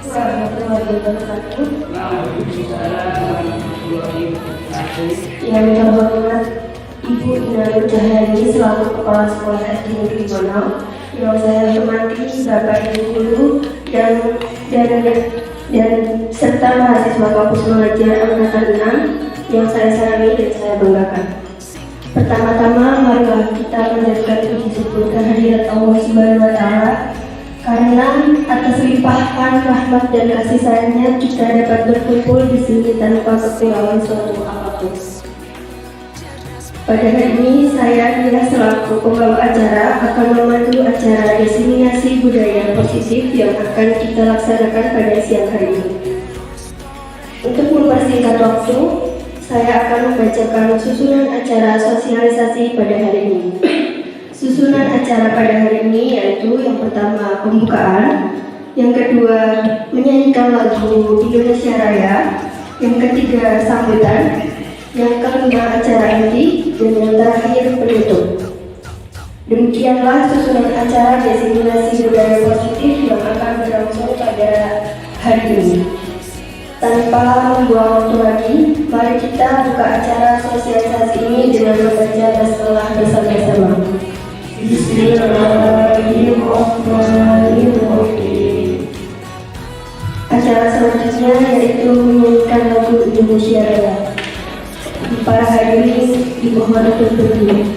warahmatullahi wabarakatuh. Yang terhormat Ibu Ina Nurjahani selaku Kepala Sekolah SD Negeri Bonau, yang saya hormati Bapak Ibu Guru dan serta mahasiswa kampus mengajar angkatan 6 yang saya sayangi dan saya banggakan. Pertama-tama, marilah kita panjatkan puji syukur kehadirat Allah Subhanahu wa Ta'ala, karena atas limpahan rahmat dan kasih sayangnya kita dapat berkumpul di sini tanpa kekurangan suatu apapun. Pada hari ini saya selaku pembawa acara akan memandu acara diseminasi budaya positif yang akan kita laksanakan pada siang hari ini. Untuk mempersingkat waktu, saya akan membacakan susunan acara sosialisasi pada hari ini. Susunan acara pada hari ini yaitu yang pertama pembukaan, yang kedua menyanyikan lagu Indonesia Raya, yang ketiga sambutan, yang kelima acara inti, dan yang terakhir penutup. Demikianlah susunan acara diseminasi budaya positif yang akan berlangsung pada hari ini. Tanpa membuang waktu lagi, mari kita buka acara sosialisasi ini dengan membaca basmalah bersama-sama. Bismillahirrahmanirrahim. Acara selanjutnya yaitu menyanyikan lagu Indonesia Raya. Para hadirin dimohon untuk berdiri.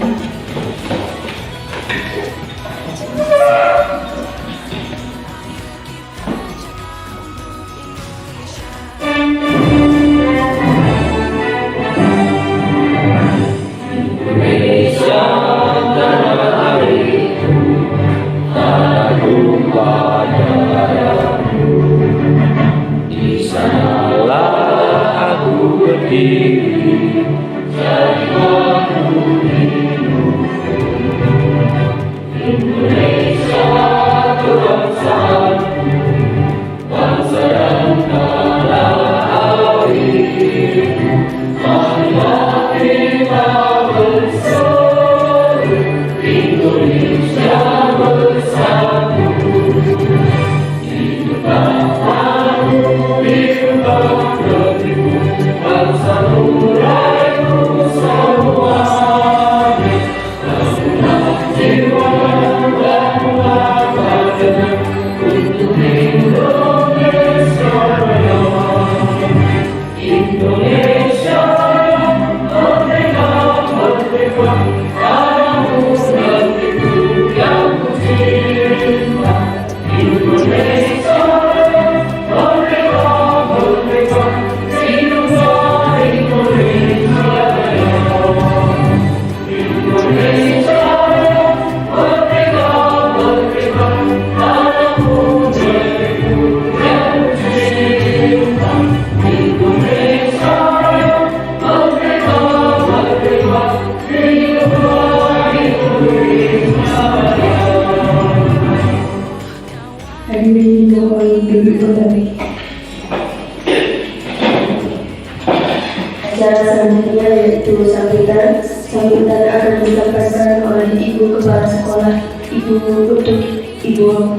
Acara selanjutnya yaitu sambutan. Sambutan akan disampaikan oleh Ibu Kepala Sekolah, Ibu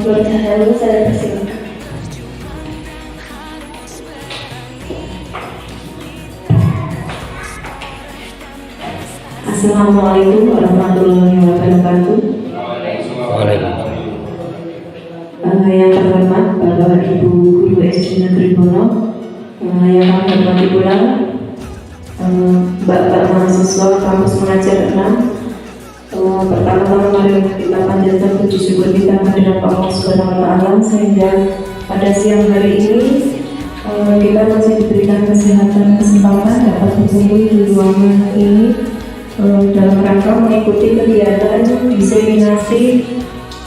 Nurjahani. Saya persilakan. Assalamualaikum warahmatullahi wabarakatuh. Yang terhormat Bapak Ibu Guru SD Negeri Bonau, yang kami hormati pula Bapak mahasiswa kampus mengajar 6. Pertama-tama mari kita panjatkan puji syukur kita kehadirat Allah Subhanahu wa Ta'ala sehingga pada siang hari ini kita masih diberikan kesehatan kesempatan dapat berkumpul di ruangan ini dalam rangka mengikuti kegiatan diseminasi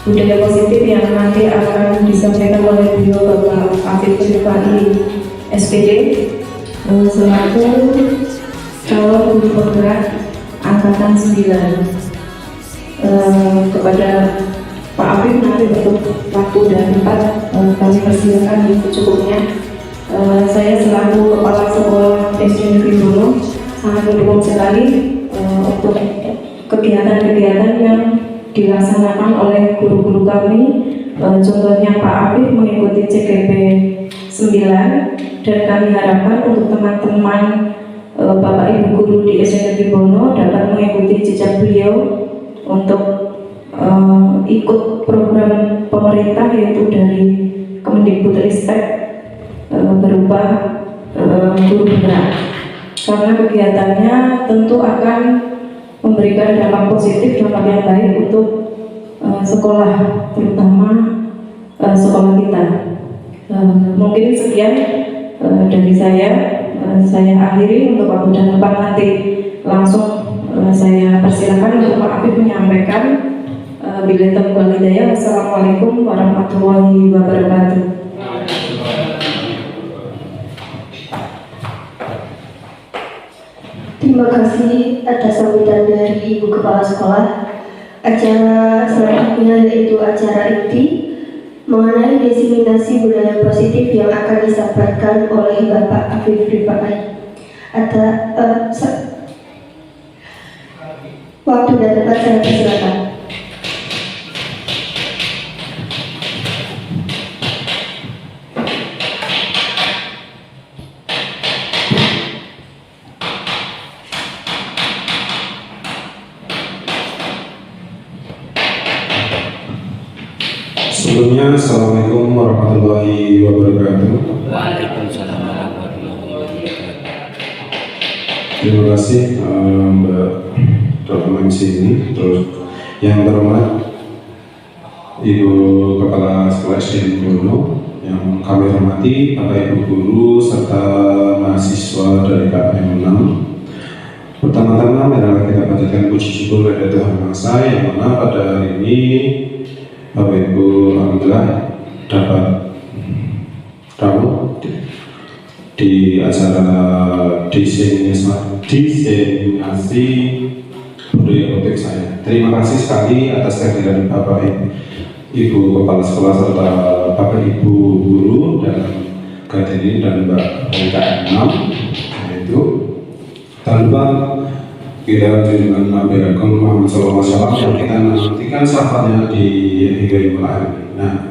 budaya positif yang nanti akan disampaikan oleh beliau Bapak Afif Rifai SPD selaku calon guru penggerak angkatan 9. Kepada Pak Afif nanti untuk waktu dan tempat kami persilakan secukupnya. Saya selaku Kepala Sekolah SD Negeri Bonau sangat mendukung sekali untuk kegiatan-kegiatan yang dilaksanakan oleh guru-guru kami. Contohnya Pak Afif mengikuti CGP dan kami harapkan untuk teman-teman Bapak Ibu Guru di SMP Bono dapat mengikuti jejak beliau untuk ikut program pemerintah yaitu dari Kemendikbudristek berupa guru bergerak, karena kegiatannya tentu akan memberikan dampak positif, dampak yang baik untuk sekolah, terutama sekolah kita. Mungkin sekian dari saya akhiri. Untuk waktu dan tempat nanti langsung saya persilakan untuk Pak Afif menyampaikan. Bila taufiq hidayah. Wassalamualaikum warahmatullahi wabarakatuh. Terima kasih atas sambutan dari Ibu Kepala Sekolah. Acara selanjutnya yaitu acara inti mengenai diseminasi budaya positif yang akan disampaikan oleh Bapak Afif Rifakai. Waktu dan tempat saya persilakan. Sebelumnya, Assalamualaikum warahmatullahi wabarakatuh. Waalaikumsalam warahmatullahi wabarakatuh. Terima kasih Mbak Dr. MC ini. Terus yang terhormat Ibu Kepala Sekolah SD Bono, yang kami hormati Bapak Ibu Guru serta mahasiswa dari KPM 6. Pertama-tama marilah kita panjatkan puji syukur kepada Tuhan Yang Maha Esa yang mana pada hari ini Bapak Ibu alhamdulillah dapat tamu di acara diseminasi budaya politik saya. Terima kasih sekali atas kehadiran Bapak Ibu Kepala Sekolah serta Bapak Ibu Guru dalam kehadiran dan Mbak KPM 6 yaitu tanpa kita dengan Nabi Agung Muhammad SAW yang kita nantikan syafaatnya di hari mulai. Nah,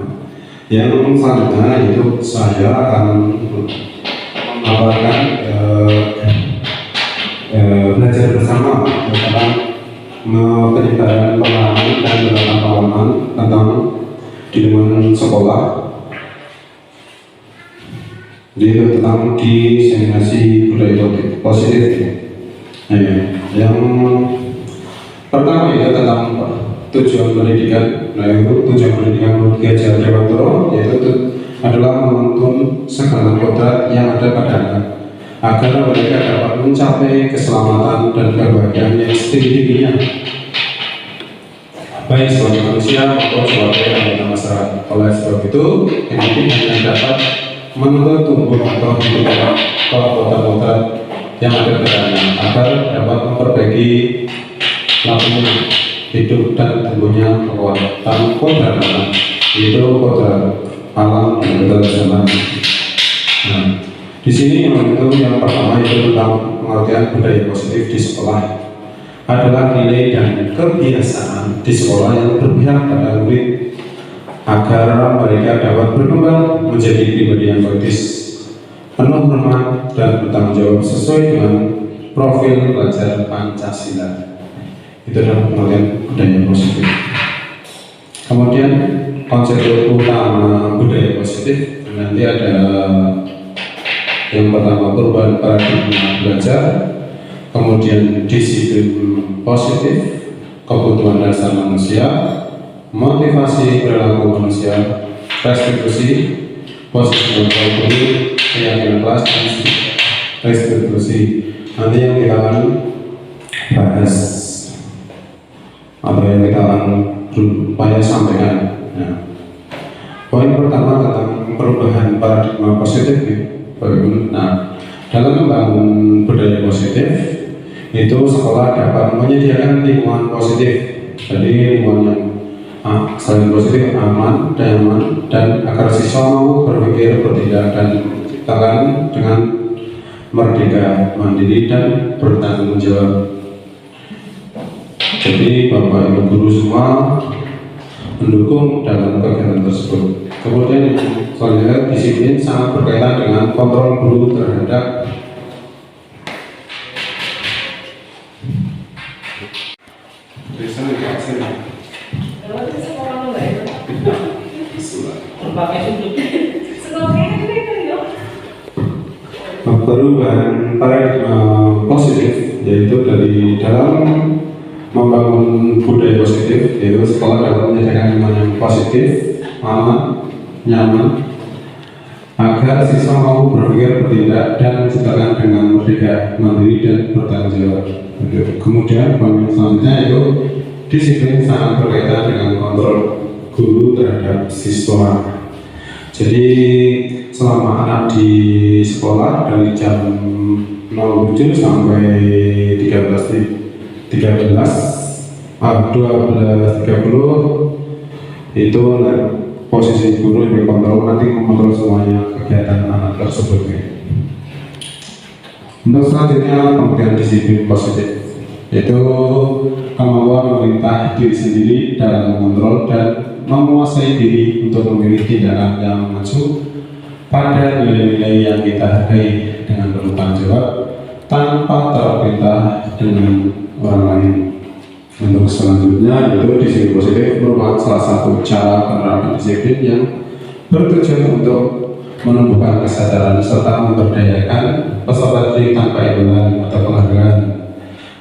yang selanjutnya itu saya akan memaparkan belajar bersama tentang penyebaran pengalaman dan pengalaman tentang di lingkungan sekolah, yaitu tentang diseminasi budaya positif. Nah, yang pertama itu tentang tujuan pendidikan. Nah, itu tujuan pendidikan menurut Ki Hajar Dewantara yaitu adalah menuntun segala kodrat yang ada pada anak agar mereka dapat mencapai keselamatan dan kebahagiaan yang setinggi-tingginya, baik sebagai manusia maupun sebagai anggota masyarakat. Oleh sebab itu, pendidikan yang dapat menuntun tumbuh atau hidup kodrat-kodrat yang ada pada anak agar dapat memperbaiki laku hidup dan tumbuhnya kekuatan kodrat anak, yaitu kodrat alam dan kodrat zaman. Nah, di sini itu yang pertama itu tentang pengertian budaya positif di sekolah adalah nilai dan kebiasaan di sekolah yang berpihak pada murid agar mereka dapat berkembang menjadi pribadi yang kritis, penuh hormat dan bertanggung jawab sesuai dengan profil pelajar Pancasila. Itu adalah pengertian budaya positif. Kemudian konsep utama budaya positif nanti ada yang pertama perubahan paradigma belajar, kemudian disiplin positif, kebutuhan dasar manusia, motivasi perilaku manusia, restitusi, posisi kontrol guru, keyakinan kelas, dan restitusi. Nanti yang kita akan bahas atau yang kita akan berupaya sampaikan. Nah, poin pertama tentang perubahan paradigma positif. Nah, dalam membangun budaya positif itu sekolah dapat menyediakan lingkungan positif. Jadi lingkungan yang selain positif, aman, nyaman, dan agar siswa mau berpikir, bertindak, dan menciptakan dengan merdeka, mandiri, dan bertanggung jawab. Jadi Bapak Ibu Guru semua mendukung dalam kegiatan tersebut. Kemudian yang selanjutnya, disiplin sangat berkaitan dengan kontrol guru terhadap perubahan paradigma positif, yaitu dari dalam membangun budaya positif, yaitu sekolah dapat menyediakan lingkungan yang positif, aman, nyaman, agar siswa mampu berpikir, bertindak, dan menciptakan dengan merdeka, mandiri, dan bertanggung jawab. Kemudian poin selanjutnya yaitu disiplin sangat berkaitan dengan kontrol guru terhadap siswa. Jadi selama anak di sekolah dari jam 07 sampai 12.30 itu posisi guru yang kontrol, nanti mengontrol semuanya kegiatan anak tersebut. Untuk selanjutnya kemudian disiplin positif, yaitu kemampuan memerintah diri sendiri dalam mengontrol dan menguasai diri untuk memilih tindakan yang maju pada nilai-nilai yang kita hargai dengan bertanggung jawab tanpa terperintah dengan orang lain. Untuk selanjutnya yaitu disiplin positif merupakan salah satu cara penerapan disiplin yang bertujuan untuk menumbuhkan kesadaran serta memberdayakan peserta didik tanpa imbalan atau penghargaan,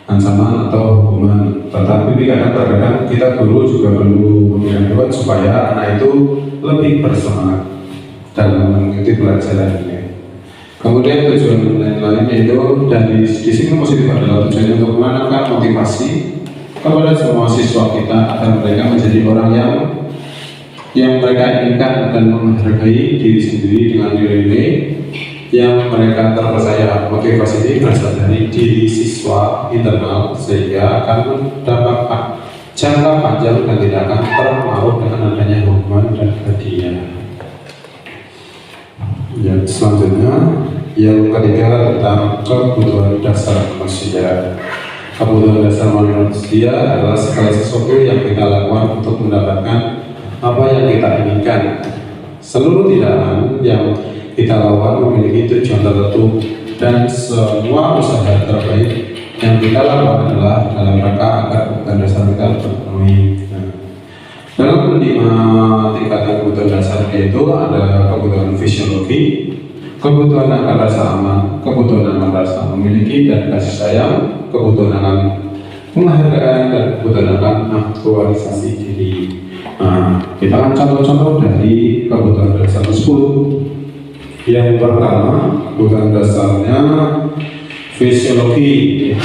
ancaman atau hukuman. Tetapi kadang-kadang kita guru juga perlu mengingatkan supaya anak itu lebih bersemangat dalam mengikuti pelajaran ini. Kemudian tujuan lain-lain yaitu dari disiplin positif adalah tujuannya untuk menanamkan motivasi kepada semua siswa kita agar mereka menjadi orang yang mereka inginkan dan menghargai diri sendiri dengan nilai-nilai yang mereka terpercaya. Motivasi ini berasal dari diri siswa internal sehingga akan mendapatkan jangka panjang dan tidak akan terpengaruh dengan adanya hukuman dan hadiah. Yang selanjutnya, yang ketiga tentang kebutuhan dasar manusia. Kebutuhan dasar manusia adalah segala sesuatu yang kita lakukan untuk mendapatkan apa yang kita inginkan. Seluruh tindakan yang kita lakukan memiliki tujuan tertentu dan semua usaha terbaik yang kita lakukan adalah dalam rangka agar kebutuhan dasar kita terpenuhi. Dalam 5 tingkatan kebutuhan dasar yaitu ada kebutuhan fisiologi, kebutuhan akan rasa aman, kebutuhan akan rasa memiliki dan kasih sayang, kebutuhan akan penghargaan, dan kebutuhan akan aktualisasi diri. Kita akan contoh-contoh dari kebutuhan dasar tersebut. Yang pertama, kebutuhan dasarnya fisiologi.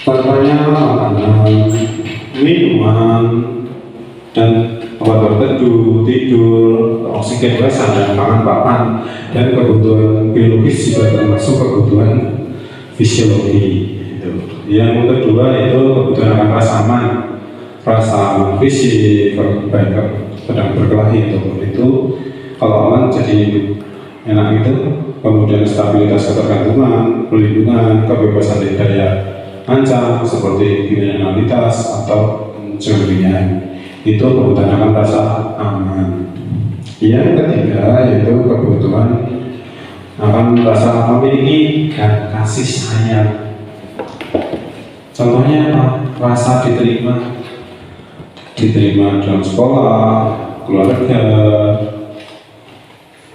Contohnya makanan, minuman, dan tempat berteduh, tidur, oksigen basah, dan pangan papan. Dan kebutuhan biologis juga termasuk kebutuhan fisiologi. Yang kedua yaitu kebutuhan akan rasa aman, fisik, baik sedang berkelahi ataupun itu. Kalau aman jadi enak itu. Kemudian stabilitas ketergantungan, perlindungan, kebebasan dari daya ancam seperti kriminalitas atau pencurian. Itu kebutuhan akan rasa aman. Yang ketiga yaitu kebutuhan akan rasa memiliki dan kasih sayang. Contohnya apa? Rasa diterima dalam sekolah, keluarga,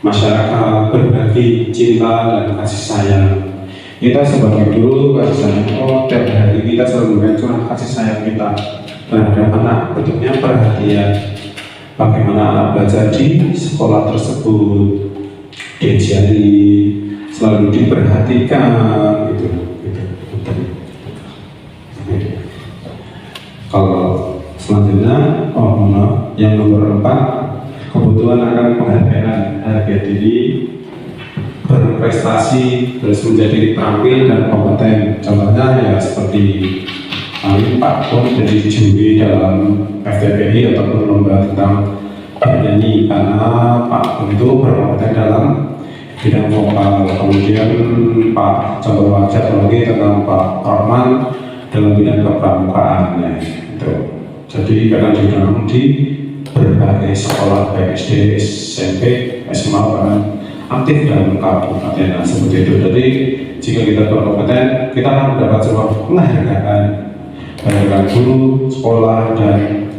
masyarakat, berbagi cinta dan kasih sayang. Kita sebagai guru kasih sayang, tiap hari kita selalu memberikan kasih sayang kita terhadap anak, bentuknya perhatian. Bagaimana anak belajar di sekolah tersebut, diajari, selalu diperhatikan, gitu. Kalau selanjutnya, yang nomor 4, kebutuhan akan penghargaan, harga diri, berprestasi, terus menjadi terampil dan kompeten. Contohnya ya seperti Pak Pun jadi juri dalam FTPI ataupun lomba tentang bernyanyi, karena Pak Pun itu berkompeten dalam bidang vokal. Kemudian Pak contoh wajar lagi tentang Pak Orman dalam bidang kepramukaan. Itu. Jadi kadang di berbagai sekolah baik SD, SMP, SMA bahkan aktif dalam kabupaten seperti itu. Jadi jika kita berkompeten, kita akan mendapat sebuah penghargaan guru, sekolah, dan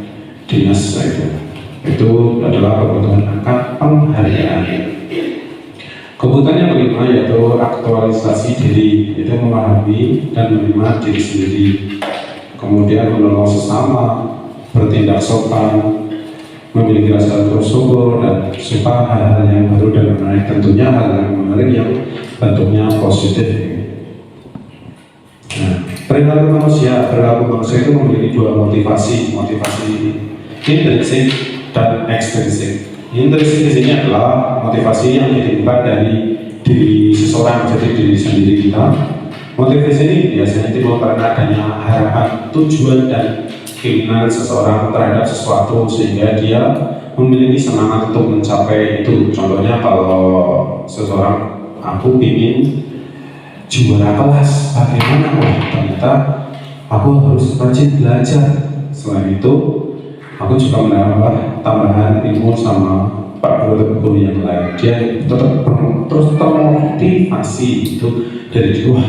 dinas itu adalah kebutuhan akan penghargaan. Kebutuhan yang kelima yaitu aktualisasi diri, yaitu memahami dan menerima diri sendiri, kemudian menolong sesama, bertindak sopan, memiliki rasa bersyukur, dan suka hal-hal yang baru dan menarik, tentunya hal yang menarik yang bentuknya positif. Nah, perilaku manusia itu memiliki dua motivasi intrinsik dan ekstrinsik. Intrinsik di sini adalah motivasi yang ditimbulkan dari diri seseorang, jadi diri sendiri kita. Motivasi ini biasanya timbul karena adanya harapan, tujuan, dan keinginan seseorang terhadap sesuatu sehingga dia memiliki semangat untuk mencapai itu. Contohnya kalau seseorang, aku ingin juara kelas, bagaimana? Wah, ternyata aku harus rajin belajar. Selain itu, aku juga menambah tambahan ilmu sama Pak guru yang lain. Dia tetap terus termotivasi itu dari dia, wah,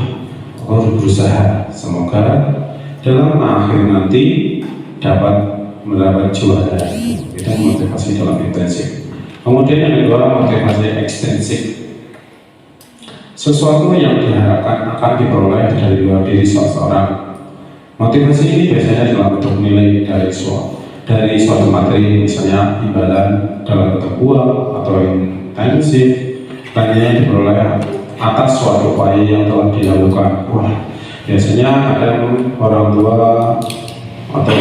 aku harus berusaha. Semoga dalam akhir nanti dapat mendapat juara. Itu motivasi dalam intrinsik. Kemudian yang kedua, motivasi ekstrinsik. Sesuatu yang diharapkan akan diperoleh dari luar diri seseorang. Motivasi ini biasanya dalam bentuk nilai dari suatu materi, misalnya imbalan dalam bentuk uang atau intensif, lainnya diperoleh atas suatu upaya yang telah dilakukan. Wah, biasanya kadang orang tua atau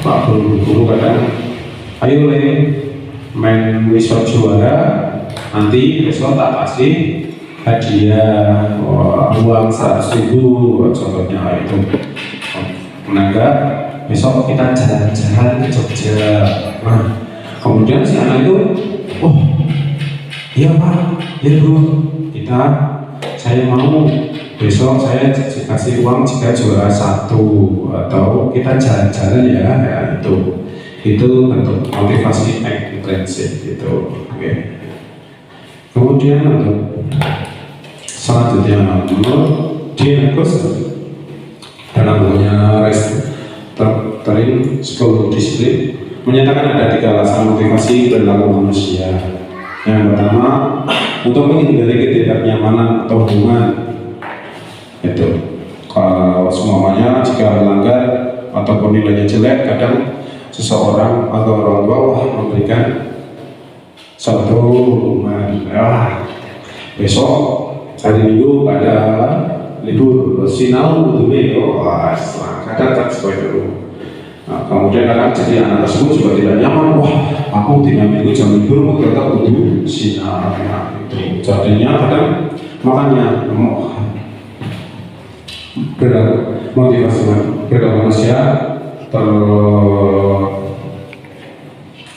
pak guru kadang, ayo main wisot juara, nanti besok tak kasih hadiah uang 100.000, contohnya itu. Menanggap besok kita jalan-jalan ke Jogja. Nah, kemudian si anak itu, oh iya pak, ya bro, saya mau besok saya kasih uang jika juara 1, atau kita jalan-jalan ya, itu bentuk motivasi intrinsik gitu. Oke. Kemudian untuk selanjutnya menurut Diakus dalam bukunya Restoring School Discipline menyatakan ada 3 alasan motivasi perilaku manusia. Yang pertama, untuk menghindari ketidaknyamanan atau hubungan. Itu kalau semuanya jika melanggar ataupun nilainya jelek, kadang seseorang atau orang tua memberikan suatu hubungan. Besok hari Minggu ada libur, sinau dulu, kadang tak sesuai dulu. Nah, kemudian kadang jadi anak tersebut juga tidak nyaman. Wah, aku 3 minggu jam libur, mau kita kudu sinar. Nah, itu jadinya kadang makanya motivasi manusia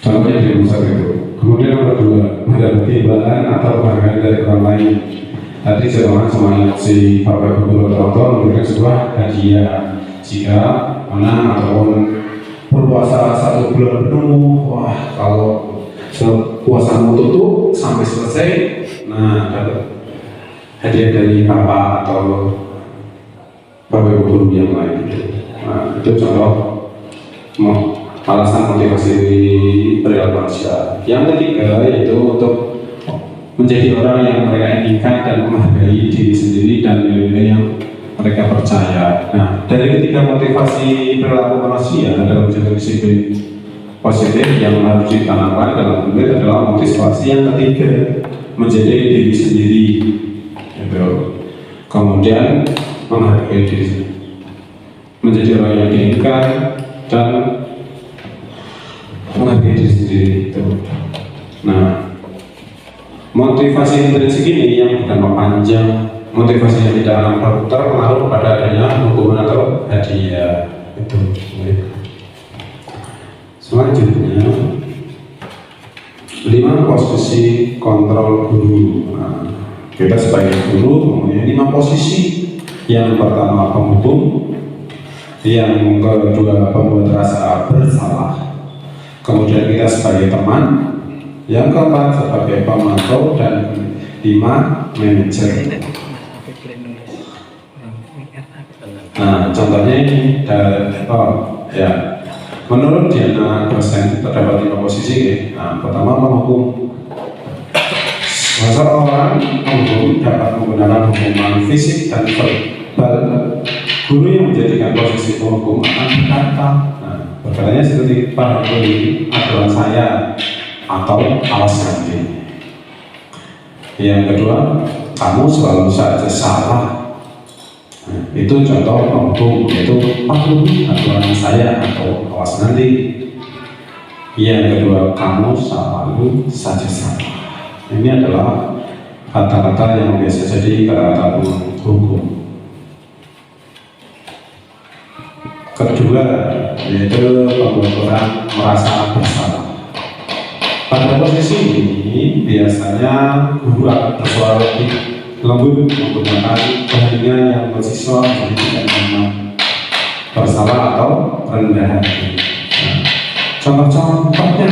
contohnya di pusat itu. Kemudian yang kedua, mendapat imbalan atau penghargaan dari orang lain. Tadi semuanya si Bapak Guru atau memberikan sebuah hadiah jika menang ataupun berpuasa 1 bulan penuh. Wah, kalau puasamu tutup sampai selesai, nah dapat hadiah dari Bapak atau Bapak Guru yang lain. Nah, itu contoh alasan motivasi perilaku manusia. Yang ketiga yaitu untuk menjadi orang yang mereka inginkan dan menghargai diri sendiri dan nilai-nilai yang mereka percaya. Nah, dari ketiga motivasi perilaku manusia dalam menjaga disiplin positif yang harus ditanamkan dalam diri adalah motivasi yang ketiga, menjadi diri sendiri. Kemudian menghargai diri sendiri, menjadi orang yang diinginkan dan menghargai diri sendiri itu. Nah, motivasi intrinsik ini yang bukan panjang, motivasi yang tidak nampak terpengaruh pada adanya hubungan atau hadiah itu. Selanjutnya 5 posisi kontrol guru. Nah, kita sebagai guru mempunyai 5 posisi. Yang pertama penghukum, yang kedua pembuat rasa bersalah, kemudian kita sebagai teman, yang keempat sebagai pemantau, dan lima manajer. Nah, contohnya ini ya, menurut Diana dosen terdapat 5 posisi. Nah, pertama penghukum. Seseorang penghukum dapat menggunakan hukuman fisik dan verbal. Guru yang menjadikan posisi penghukum akan berkata, berkatanya seperti pahami aturan saya atau awas nanti. Yang kedua, kamu selalu saja salah. Itu contoh penghukum, yaitu pahami aturan saya atau awas nanti. Yang kedua, kamu selalu saja salah. Ini adalah kata-kata yang biasa jadi kata-kata penghukum. Kedua, yaitu membuat orang merasa bersalah. Pada posisi ini biasanya guru akan bersuara lebih lembut menggunakan keheningan yang bersiswa menjadi tidak nyaman, bersalah atau rendah hati. Contoh-contohnya,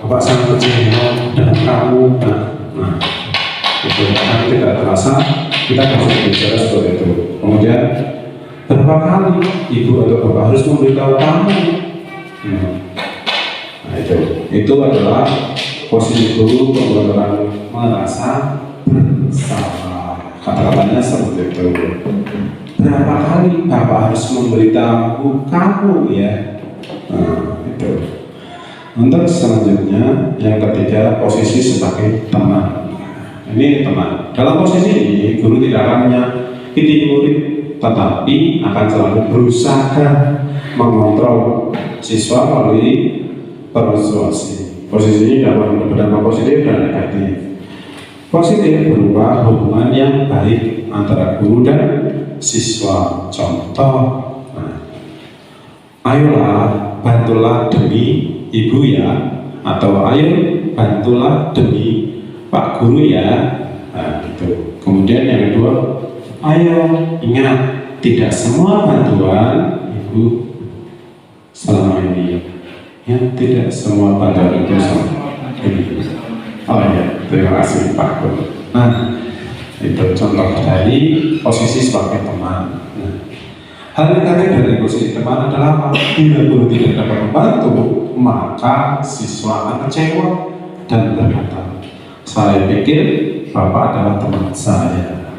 Bapak sangat kecil dan kamu, itu karena tidak terasa kita bisa bicara seperti itu. Kemudian berapa kali ibu atau bapak harus memberitahu kamu? Nah, itu adalah posisi guru membuat orang merasa bersalah. Kata-katanya seperti itu. Berapa kali bapak harus memberitahu kamu ya? Nah, itu. Untuk selanjutnya, yang ketiga, posisi sebagai teman. Ini teman. Dalam posisi ini, guru tidak akan menyakiti murid, tetapi akan selalu berusaha mengontrol siswa melalui persuasi. Posisi ini dapat berdampak positif dan negatif. Positif berupa hubungan yang baik antara guru dan siswa. Contoh, ayolah bantulah demi ibu ya, atau ayo bantulah demi Pak Guru ya. Nah, gitu. Kemudian yang kedua, ayo ingat, tidak semua bantuan ibu selama ini, ya, tidak semua bantuan itu selama ini. Oh ya, terima kasih Pak Guru. Nah, itu contoh dari posisi sebagai teman. Hal negatif dari posisi teman adalah apabila guru tidak dapat membantu, maka siswa akan kecewa dan berkata, saya pikir Bapak adalah teman saya.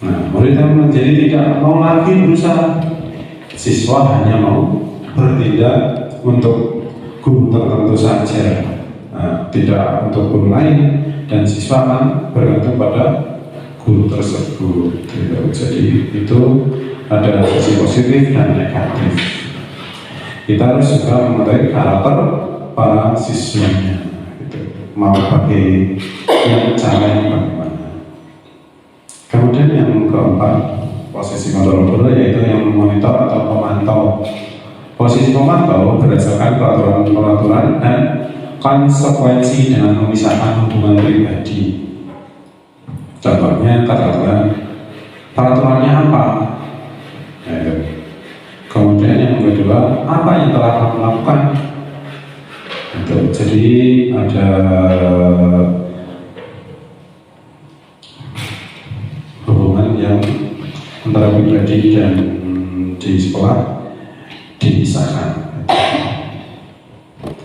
Nah, murid yang menjadi tidak mau lagi berusaha, siswa hanya mau bertindak untuk guru tertentu saja, tidak untuk guru lain, dan siswa akan bergantung pada guru tersebut. Jadi itu ada sisi positif dan negatif. Kita harus juga mengetahui karakter para siswanya, mau pakai yang cara yang bagaimana. Kemudian yang keempat, posisi kontrol guru, yaitu yang memonitor atau pemantau. Posisi pemantau berdasarkan peraturan-peraturan dan konsekuensi dengan memisahkan hubungan pribadi. Contohnya peraturannya apa? Kemudian yang kedua, apa yang telah kamu lakukan? Jadi ada hubungan yang antara pribadi dan di sekolah dipisahkan.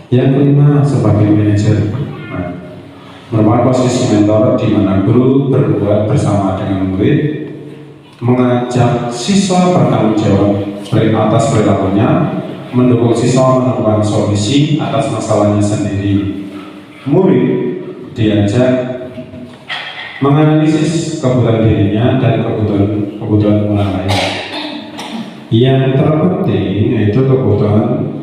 Yang kelima, sebagai manajer, merupakan posisi mentor di mana guru berbuat bersama dengan murid, mengajak siswa bertanggung jawab atas perilakunya, mendukung siswa menemukan solusi atas masalahnya sendiri. Murid diajak menganalisis kebutuhan dirinya dan kebutuhan orang lain. Yang terpenting yaitu kebutuhan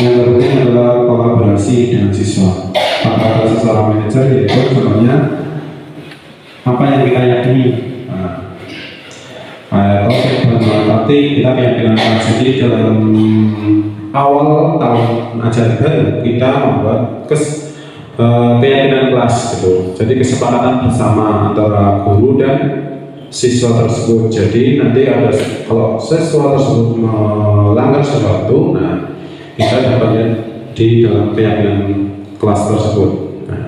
yang terpenting adalah kolaborasi dengan siswa. Kata seseorang manajer yaitu contohnya apa yang kita yakini. Berarti kita keyakinan sendiri dalam awal tahun ajaran baru kita membuat keyakinan kelas gitu. Jadi kesepakatan bersama antara guru dan siswa tersebut. Jadi nanti ada kalau siswa tersebut melanggar sesuatu, nah kita dapat lihat di dalam keyakinan kelas tersebut. Nah,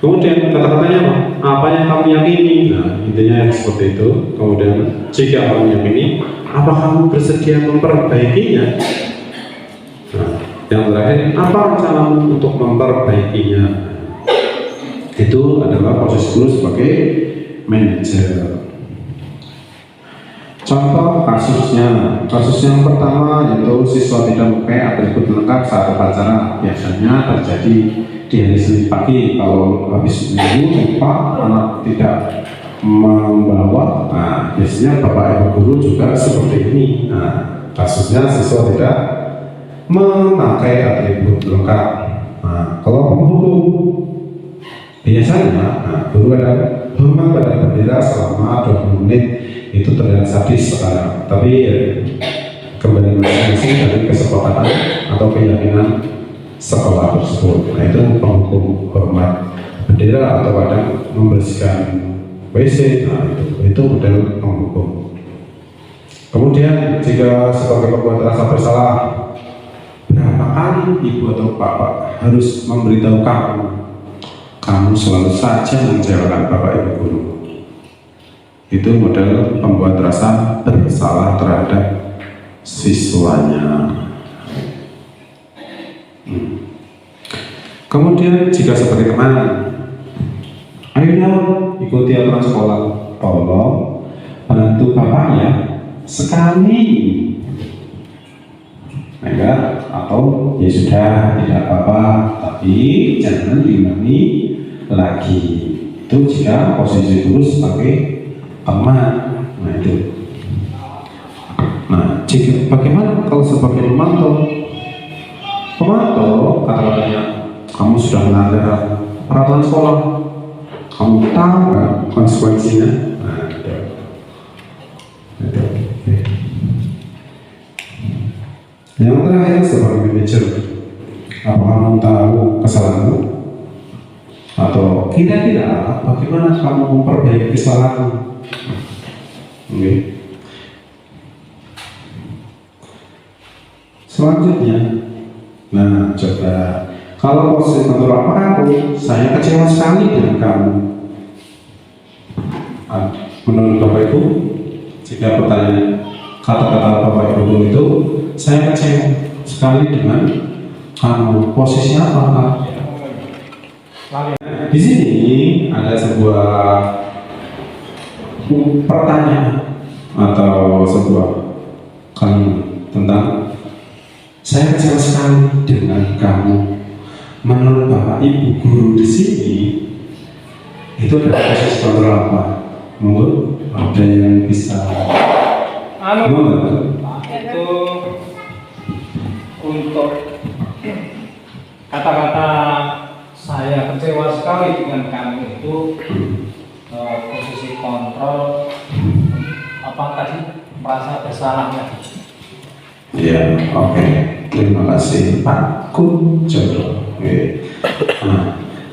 kemudian kata-katanya apa yang kamu yakini? Nah, intinya seperti itu. Kemudian jika kamu yakini, apa kamu bersedia memperbaikinya? Nah, yang terakhir, apa rencanamu untuk memperbaikinya? Itu adalah posisi guru sebagai manajer. Contoh kasus yang pertama yaitu siswa tidak memakai atribut lengkap saat upacara. Biasanya terjadi di hari Senin pagi. Kalau habis minggu lupa anak tidak membawa, nah biasanya bapak ibu guru juga seperti ini. Nah, kasusnya siswa tidak memakai atribut lengkap. Nah, kalau pembuku biasanya, guru ada hormat pada bendera selama 20 menit. Itu terlihat sadis sekarang, tapi kembali masing-masing dari kesepakatan atau keyakinan sekolah tersebut. Nah, itu penghukum hormat bendera atau kadang membersihkan WC. Nah, itu model penghukum. Kemudian jika sebagai pembuat rasa bersalah, berapa kali ibu atau bapak harus memberitahu kamu selalu saja mengecewakan bapak ibu guru. Itu model pembuat rasa bersalah terhadap siswanya. Kemudian jika sebagai teman, ayo dong ikuti aturan sekolah, tolong bantu bapaknya sekali, enggak, atau ya sudah tidak apa-apa, tapi jangan diulangi lagi. Itu jika posisi guru sebagai teman. Nah itu. Nah, jika bagaimana kalau sebagai pemantau? Pemantau kata-katanya, kamu sudah melanggar peraturan sekolah, kamu tahu nggak konsekuensinya? Nah, itu. Yang terakhir sebagai manajer, apa kamu tahu kesalahanmu? Atau kira-kira bagaimana kamu memperbaiki kesalahanmu? Okay. Selanjutnya, nah coba kalau posisi menurut aku, saya kecewa sekali dengan kamu. Menurut Bapak Ibu, jika pertanyaan kata-kata Bapak Ibu itu, saya kecewa sekali dengan kamu. Posisi apa? Di sini ada sebuah pertanyaan atau sebuah kalimat tentang saya kecewa sekali dengan kamu. Menurut Bapak Ibu guru di sini itu adalah posisi kontrol apa? Monggo ada yang bisa itu untuk kata-kata saya kecewa sekali dengan kamu itu posisi kontrol apa tadi merasa bersalahnya. Ya, oke. Terima kasih Pak Kunjoro. Nah,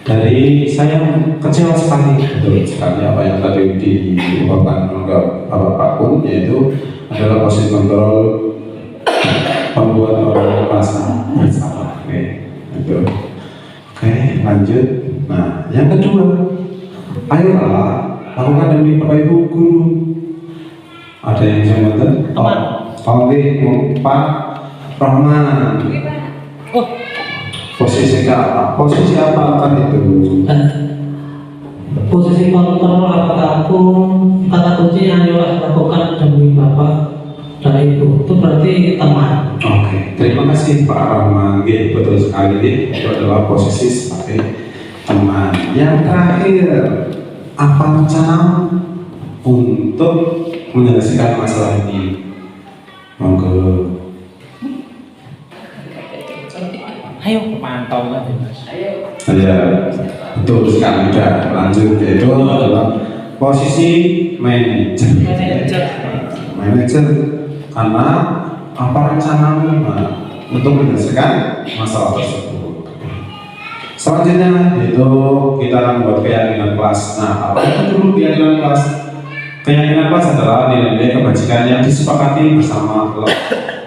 dari saya kecewa sekali, betul sekali apa yang tadi diungkapkan oleh Pak Kun, yaitu adalah posisi kontrol pembuat orang merasa bersalah. Itu. Oke, lanjut. Nah, yang kedua, ayolah lakukan demi Bapak Ibu guru. Ada yang saya nonton? Pak Rahman. Posisi apa? Posisi apa kan itu? Posisi kontrol apakah aku kata kunci yang lakukan demi Bapak dan Ibu itu berarti teman. Oke, terima kasih Pak Rahman. Betul sekali, itu adalah posisi sebagai teman. Yang terakhir, apa rencana untuk menyelesaikan masalah ini? Monggo. Ayo pemantau lagi Mas. Ya, betul sekali. Udah lanjut, yaitu adalah posisi manajer. Manajer, karena apa rencanamu untuk menyelesaikan masalah tersebut. Selanjutnya yaitu kita akan buat keyakinan kelas. Nah, apa itu dulu keyakinan kelas? Keyakinan kelas adalah nilai-nilai kebajikan yang disepakati bersama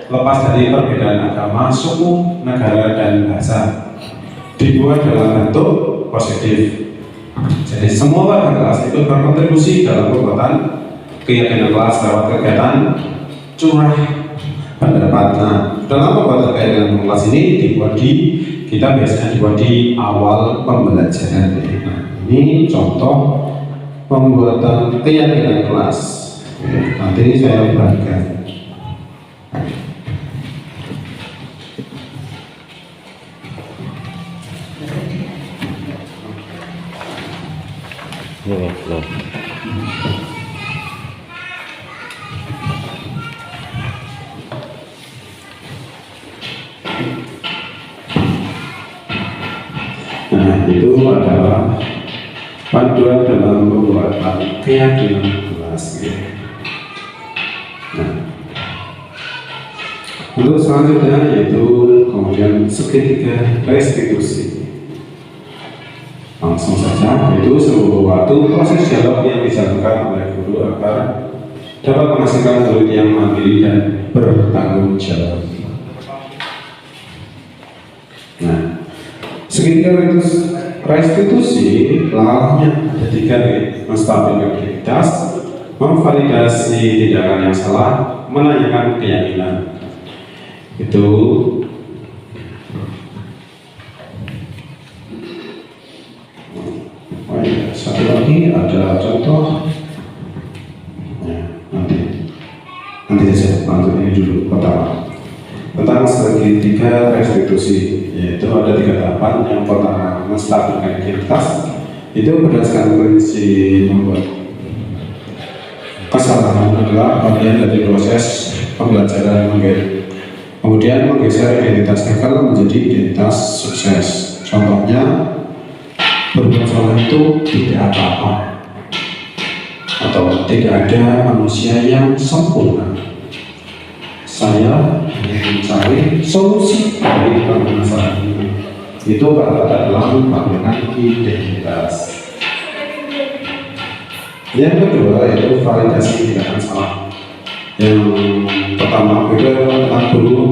lepas dari perbedaan agama, suku, negara, dan bahasa. Dibuat dalam bentuk positif. Jadi semua warga kelas itu berkontribusi dalam pembuatan keyakinan kelas lewat kegiatan curah pendapat. Nah, dalam pembuatan keyakinan kelas ini kita biasanya dibuat di awal pembelajaran. Nah, ini contoh pembuatan keyakinan kelas. Nanti saya bagikan. Nah, itu adalah panduan dalam pembuatan keyakinan kelas. Nah, untuk selanjutnya yaitu kemudian segitiga restitusi. Langsung saja, itu suatu proses dialog yang dijalankan oleh guru agar dapat menghasilkan murid yang mandiri dan bertanggung jawab. Nah, segitiga restitusi lalahnya ada 3 nih: menstabilkan aktivitas, memvalidasi tindakan yang salah, menanyakan keyakinan. Itu satu lagi ada contoh. Nanti saja, lanjut ini dulu. Pertama, tentang segitiga restitusi, yaitu ada 3 tahapan. Yang pertama, menstabilkan aktivitas. Itu berdasarkan prinsip membuat kesalahan adalah bagian dari proses pembelajaran kemudian menggeser identitas gagal menjadi identitas sukses. Contohnya, berbuat salah itu tidak apa-apa, atau tidak ada manusia yang sempurna. Saya hanya mencari solusi dari permasalahan ini. Itu kata dalam pembangunan identitas. Yang kedua yaitu validasi tindakan salah. Yang pertama tentang dulu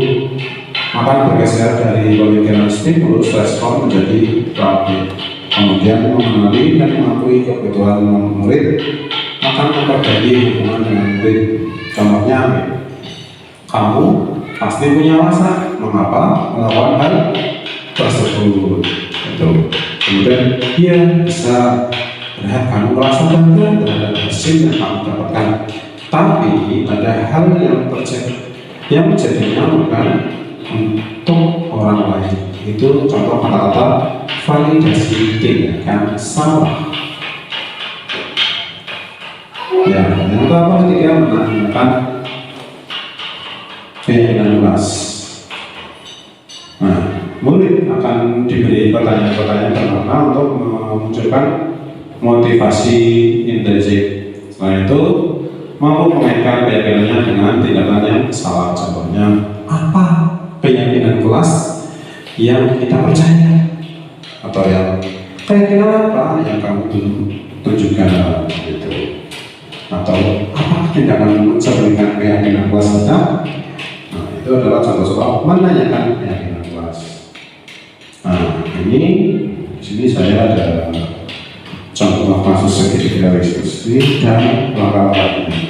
akan bergeser dari pemikiran stimulus respon menjadi praktik. Kemudian mengenali dan mengakui kebutuhan murid akan memperbaiki hubungan dengan murid. Contohnya, kamu pasti punya alasan mengapa melakukan hal tersebut. Itu. Kemudian dia bisa melihat kamu merasa bangga terhadap hasil yang kamu dapatkan. Tapi ada hal yang terjadi yang menjadinya bukan untuk orang lain. Itu contoh kata-kata validasi tindakan salah. Ya, yang pertama ketiga menanyakan keyakinan kelas. Nah, murid akan diberi pertanyaan-pertanyaan terbuka untuk memunculkan motivasi intrinsik. Selain itu, mampu mengaitkan keyakinannya dengan tindakan yang salah. Contohnya, apa keyakinan kelas yang kita percaya? Atau yang keyakinan apa yang kamu tunjukkan gitu? Atau apa tindakan mencerminkan keyakinan kelas kita? Nah, itu adalah contoh soal menanyakan keyakinan kelas. Nah, ini di sini saya ada contoh kasus segitiga restitusi dan langkah-langkah ini.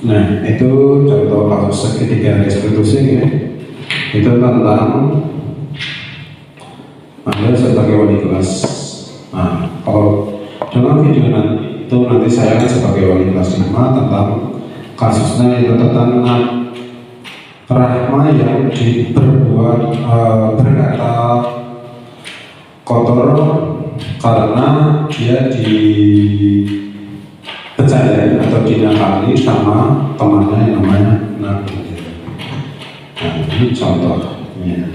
Nah, itu contoh kasus segitiga restitusi ya. Itu tentang Anda sebagai wali kelas. Nah, kalau dalam video nanti saya sebagai wali kelas 5 tentang kasusnya itu tentang Rahma yang berkata kotor karena dia dipercaya atau dinakali sama temannya yang namanya Nabi. Nah, ini contohnya.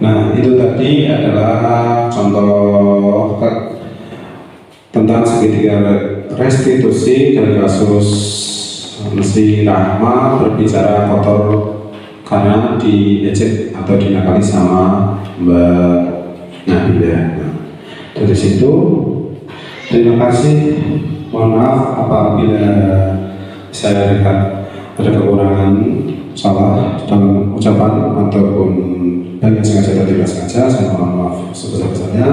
Nah, itu tadi adalah contoh tentang segitiga restitusi dari kasus Mesti Rahma berbicara kotor karena diejek atau dinakali sama Mbak Nabila. Nah, dari situ terima kasih. Mohon maaf apabila saya lihat ada kekurangan salah dalam ucapan ataupun bagian sengaja atau tidak sengaja, saya mohon maaf sebesar-besarnya.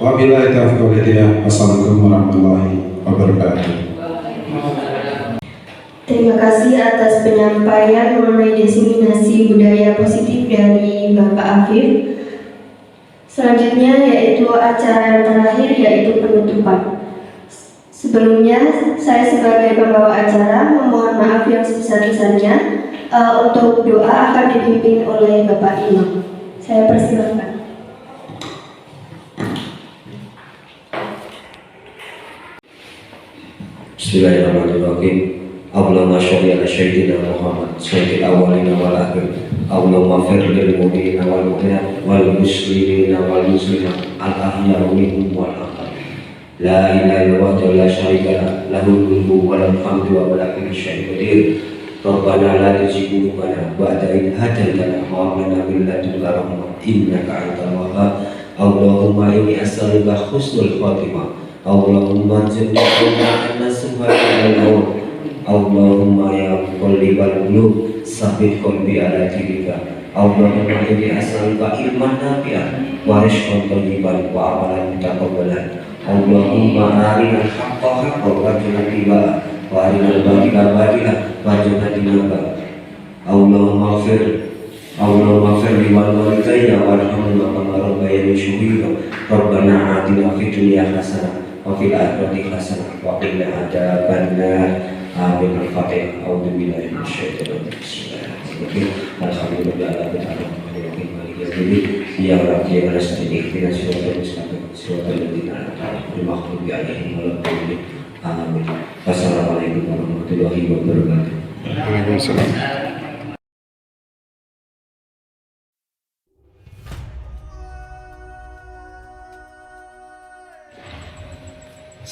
Wabillahi taufiq wal hidayah. Wassalamualaikum warahmatullahi wabarakatuh. Terima kasih atas penyampaian mengenai diseminasi budaya positif dari Bapak Afif. Selanjutnya yaitu acara yang terakhir, yaitu penutupan. Sebelumnya, saya sebagai pembawa acara memohon maaf yang sebesar-besarnya. Untuk doa akan dipimpin oleh Bapak Imam. Saya persilakan. Bismillahirrahmanirrahim. Allahumma sholli ala sayyidina Muhammad sayyidil awwalina wal akhirin. Allahumma fir lil mu'minina wal mu'minat wal muslimina wal muslimat al ahya'i minhum wal amwat. La ilaha illallah wa la syarika lah, lahul mulku wa lahul hamdu wa ala kulli syai'in qadir. Rabbana la tuzigh qulubana ba'da idh hadaytana wa hab lana min ladunka rahmah innaka antal wahhab. Allahumma inni as'aluka husnul khatimah. Allahumma jannibna an-nasuha wal Allahumma ya muqallibal qulub tsabbit qalbi ala dinika. Allahumma inni as'aluka ilman nafi'an wa rizqan thayyiban wa amalan mutaqabbalan. Allahumma arinal haqqa haqqan warzuqna ittiba'ah wa arinal batila batilan warzuqna ijtinabah. Allahumma ighfir li walidayya warhamhuma kama rabbayani shaghira. Rabbana atina fid dunya hasanah wa fil akhirati hasanah wa qina adzabannar. Amin. Al-Fatihah. A'udzu billahi minasyaitonir rajim. Alhamdulillahirabbil alamin. Ya Rabbi ya Rasulullah kita siratal mustaqim siratal ladzina an'amta 'alaihim ghairil Amin. Wassalamualaikum warahmatullahi wabarakatuh. Waalaikumsalam.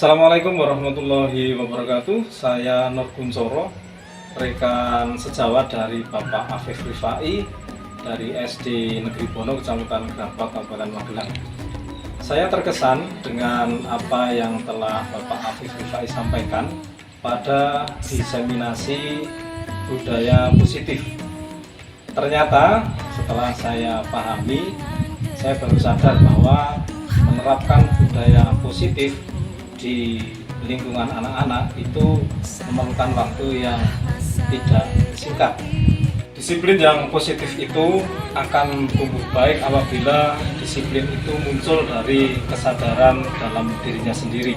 Assalamualaikum warahmatullahi wabarakatuh. Saya Nur Kuncoro, rekan sejawat dari Bapak Afif Rifai dari SD Negeri Bono, Kecamatan Grabak, Kabupaten Magelang. Saya terkesan dengan apa yang telah Bapak Afif Rifai sampaikan pada diseminasi budaya positif. Ternyata setelah saya pahami, saya baru sadar bahwa menerapkan budaya positif di lingkungan anak-anak itu memerlukan waktu yang tidak singkat. Disiplin yang positif itu akan tumbuh baik apabila disiplin itu muncul dari kesadaran dalam dirinya sendiri.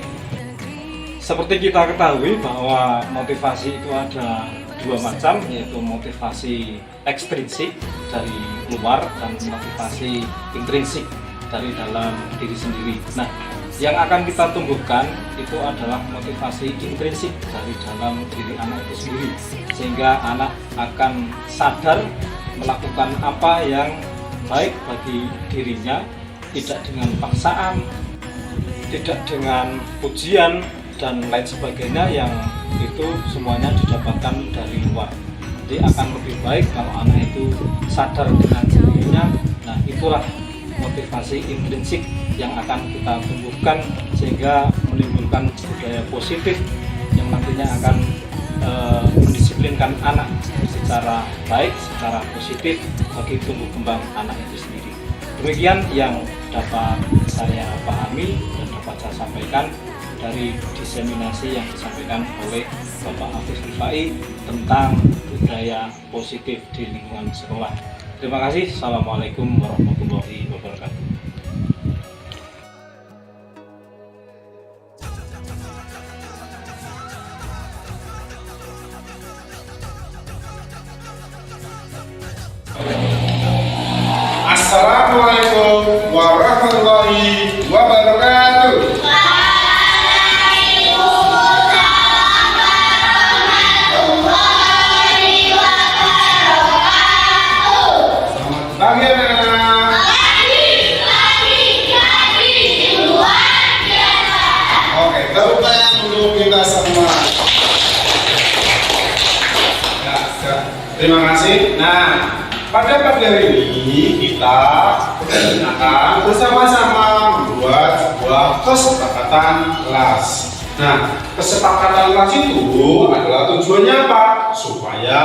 Seperti kita ketahui bahwa motivasi itu ada dua macam, yaitu motivasi ekstrinsik dari luar dan motivasi intrinsik dari dalam diri sendiri. Nah, yang akan kita tumbuhkan itu adalah motivasi intrinsik dari dalam diri anak itu sendiri, sehingga anak akan sadar melakukan apa yang baik bagi dirinya tidak dengan paksaan, tidak dengan pujian dan lain sebagainya yang itu semuanya didapatkan dari luar. Jadi akan lebih baik kalau anak itu sadar dengan dirinya. Nah, itulah motivasi intrinsik yang akan kita tumbuhkan sehingga menimbulkan budaya positif yang nantinya akan mendisiplinkan anak secara baik, secara positif bagi tumbuh kembang anak itu sendiri. Demikian yang dapat saya pahami dan dapat saya sampaikan dari diseminasi yang disampaikan oleh Bapak Afif Rifai tentang budaya positif di lingkungan sekolah. Terima kasih. Assalamualaikum warahmatullahi wabarakatuh. Assalamualaikum warahmatullahi wabarakatuh. Selamat pagi anak-anak. Oke, terutama dulu kita semua. Ya, terima kasih. Nah, pada pagi hari ini kita akan bersama-sama membuat sebuah kesepakatan kelas. Nah, kesepakatan kelas itu adalah tujuannya apa? Supaya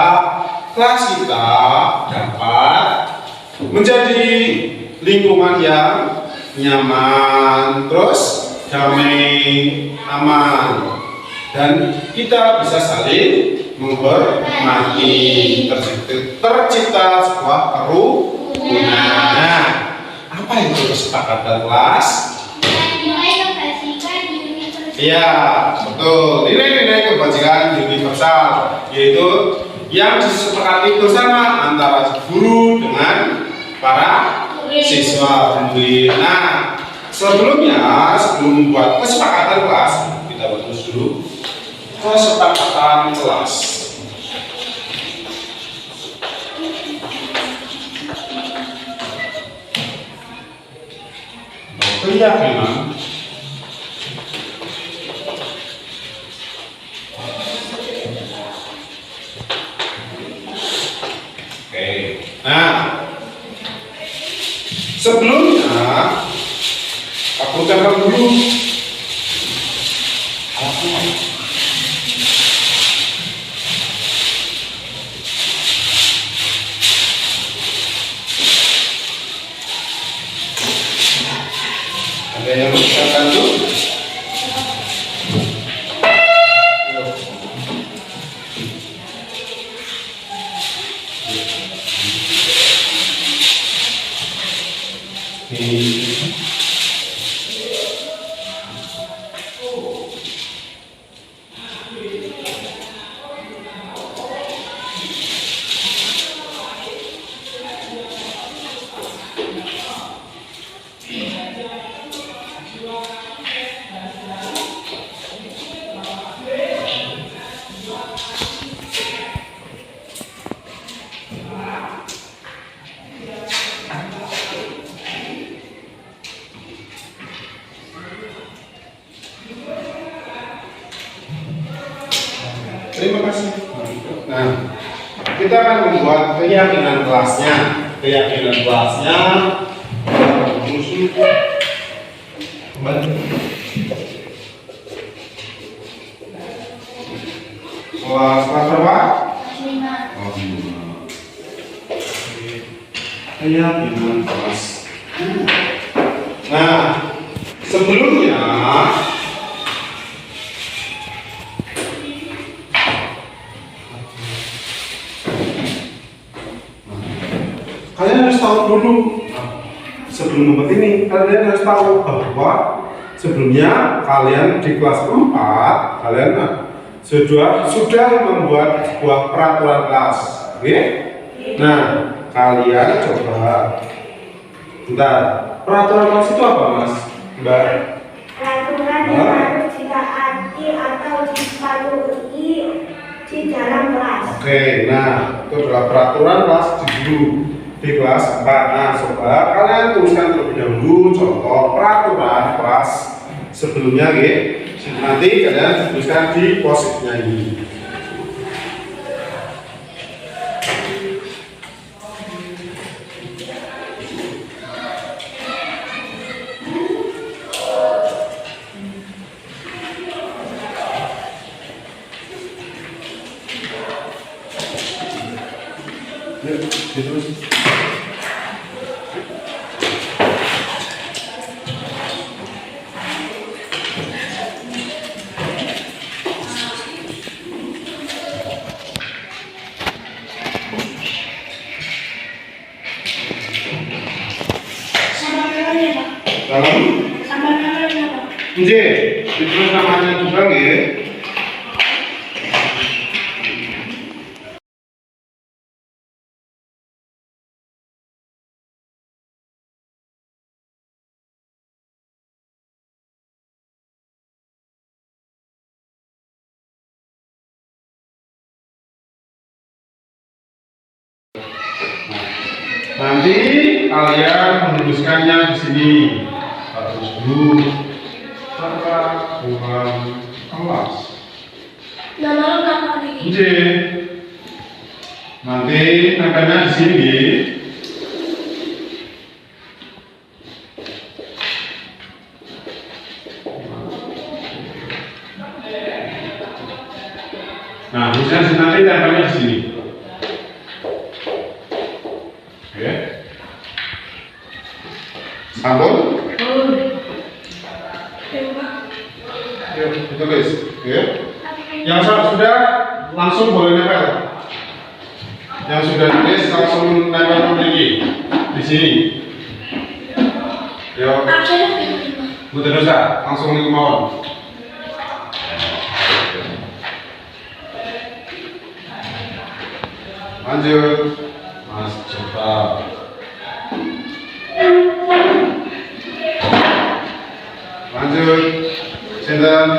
kelas kita dapat menjadi lingkungan yang nyaman, terus damai, aman, dan kita bisa saling menghormati, tercipta sebuah kerukunan. Nah, apa itu kesepakatan kelas? Iya, betul. Nilai-nilai kebajikan universal, yaitu yang disepakati bersama antara guru dengan para siswa. Nah, sebelum membuat kesepakatan kelas, kita bahas dulu kesepakatan kelas. Keyakinan nah, sebelumnya aku catat dulu ada yang bisa bantu? Terima kasih. Nah, kita akan membuat keyakinan kelasnya. Keyakinan kelasnya kembali. Kelas berapa? Oh, 5. Keyakinan kelas. Nah, sebelumnya kalian harus tahu dulu, sebelum membuat ini, kalian harus tahu bahwa sebelumnya kalian di kelas 4 kalian sudah membuat sebuah peraturan kelas. Oke? Nah, kalian coba bentar, peraturan kelas itu apa, Mas? Mbak? Peraturan yang harus ditaati atau dipatuhi di dalam kelas. Oke, nah itu adalah peraturan kelas di guru. di kelas 4. Nah, coba kalian tuliskan terlebih dahulu contoh peraturan kelas sebelumnya, nanti kalian tuliskan di post-it-nya ini. Terus dalam Sama namanya Pak. ditulis namanya juga nanti kalian menuliskannya di sini. Terus dulu peraturan kelas. Nama lengkap Pak Diki. Nanti tempelnya di sini. Nah, misalnya nanti tempelnya di sini. Oke. Sampul? Yuk, ditulis. Oke. Yang sudah langsung boleh nempel. Yang sudah tulis langsung nempel di sini. Yuk. Betul dosa, langsung di kemauan. Lanjut, Mas coba. Lanjut, Sinten.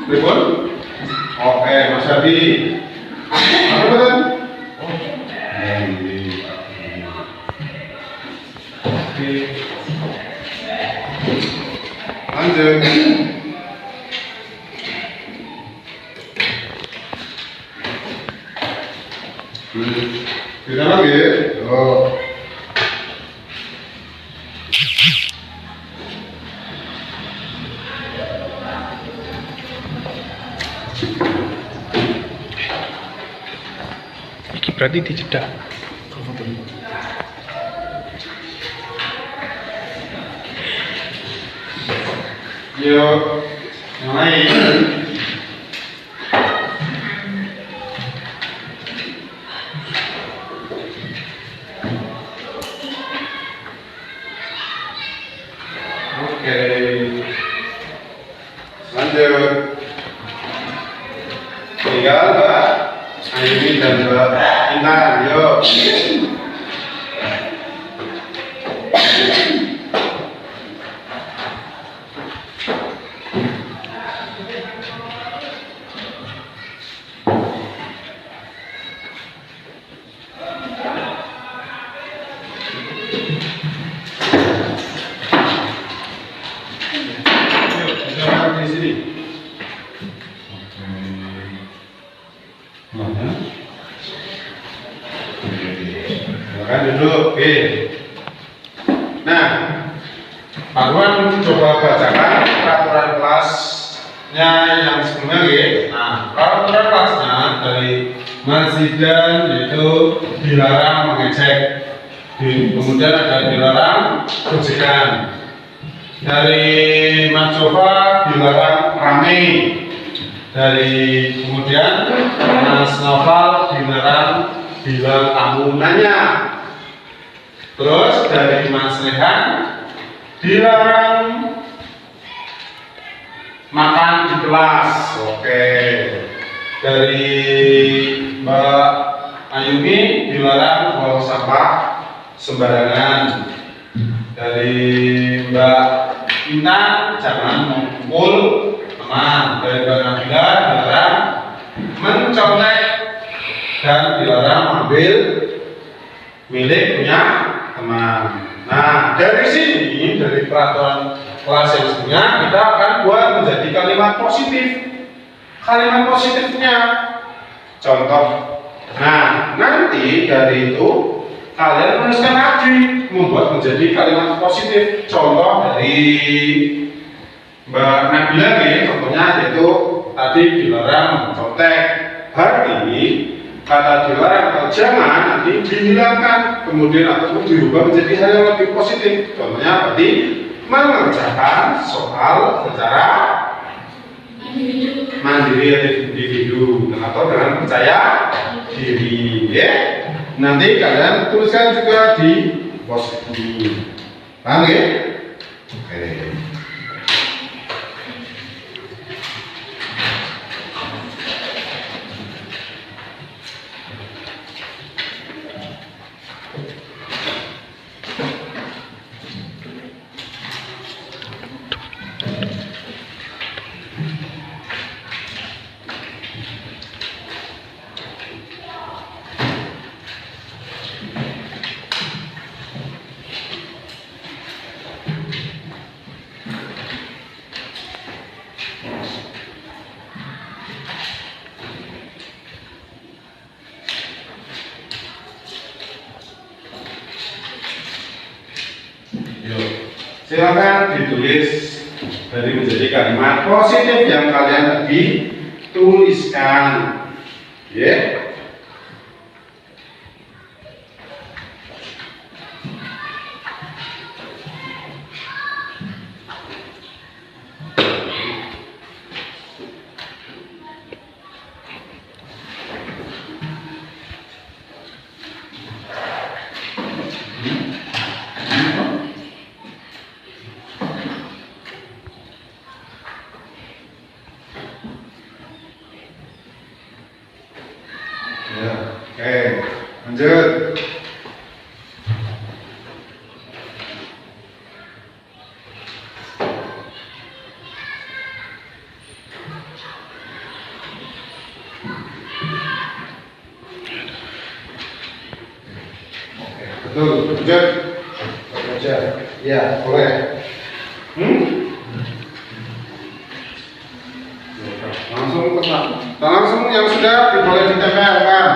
Ribut? Oke, Mas Abi. Apa betul? Oke. Lanjut. Kita lagi. Oh. Iki berarti dijeda. Yuk, yang lain. Oke, lanjut. Tinggal Mbak Ayumi dan Mbak Intan, yuk. Di sini. Mana? Makan duduk. Oke. Nah, Pak coba bacakan peraturan kelasnya yang sebelumnya, Nah, peraturan kelasnya dari Masjidan yaitu dilarang mengecek. Kemudian ada dilarang gojekan. Dari Mas Jova dilarang rame. Dari kemudian Mas Noval dilarang bilang kamu nanya. Terus dari Mas Rehan dilarang makan di kelas. Oke. Dari Mbak Ayumi dilarang buang sampah sembarangan. Dari Mbak Intan jangan memukul teman. Dari Mbak Nabila dilarang mencolek dan dilarang ambil milik punya teman. Nah, dari sini, dari peraturan kelas yang sebelumnya, kita akan buat menjadi kalimat positif. Kalimat positifnya, contoh. Nah, nanti dari itu kalian menuliskan lagi, membuat menjadi kalimat positif. Contoh dari Mbak Nabila nih, contohnya yaitu tadi dilarang mencontek. Hari kata dilarang atau jangan nanti dihilangkan, kemudian ataupun dirubah menjadi hal yang lebih positif. Contohnya seperti mengerjakan soal secara mandiri atau individu atau dengan percaya diri. Ya. Nanti kalian tuliskan juga di pos ini. Paham ya? Oke. Silakan ditulis dari menjadi kalimat positif yang kalian tadi tuliskan. Ya. Oke, lanjut. Betul, lanjut. Kerja, ya boleh. Langsung yang sudah boleh ditempelkan.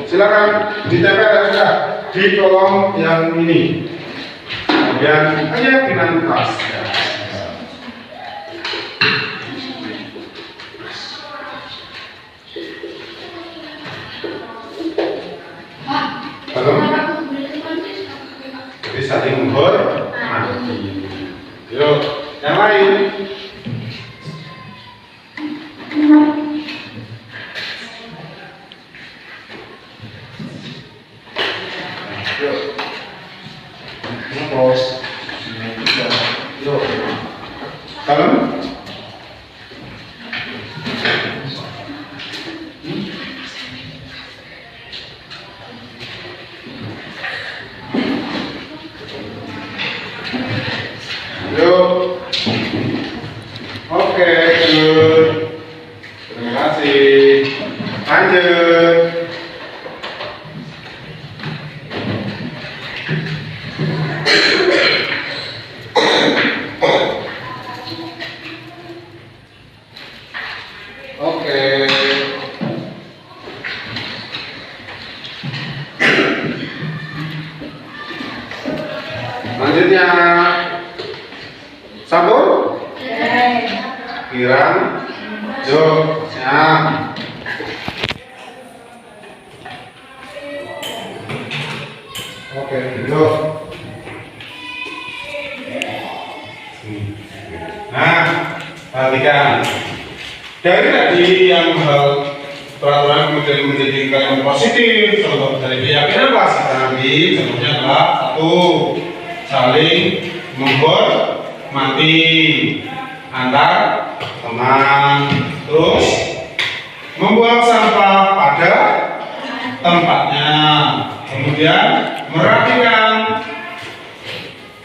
Silakan ditempel yang sudah di kolom yang ini. Kemudian aja dengan tas. Belum? Jadi saling menghormati. Yuk, yang lain. Yuk. Ngepos. Yuk. Kalem? Yuk. Oke, good. Terima kasih. Lanjut. Oke. Lanjutnya. Sabun? Kirang? Yuk, siap. Oke, yuk. Nah, perhatikan. Dari tadi yang hal peraturan kemudian menjadi kalimat positif, contoh dari keyakinan kelas kita nanti, contohnya adalah satu, saling menghormati antar teman, terus membuang sampah pada tempatnya, kemudian merapikan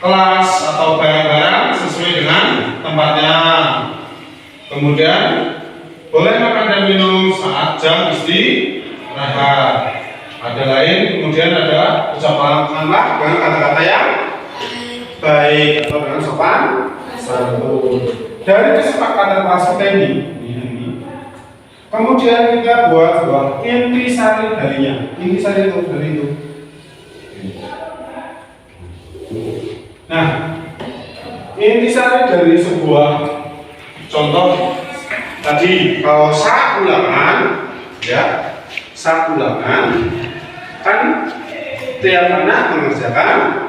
kelas atau barang-barang sesuai dengan tempatnya. Kemudian boleh makan dan minum saat jam istirahat. Ada lain, kemudian ada ucapanlah dengan kata-kata yang baik atau dengan sopan santun. Dari kesepakatan kelas kita ini, kemudian kita buat sebuah intisari darinya. Intisari itu dari itu. Nah, intisari dari sebuah contoh tadi, kalau saat ulangan, ya, saat ulangan kan tiap anak mengerjakan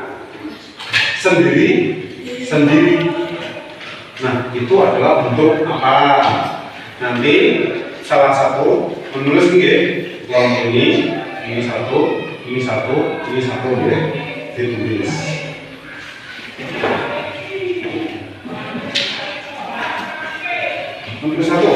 sendiri. Nah, itu adalah bentuk apa? Nanti salah satu menulis kelompok ini satu, ya, ditulis. Nomor satu.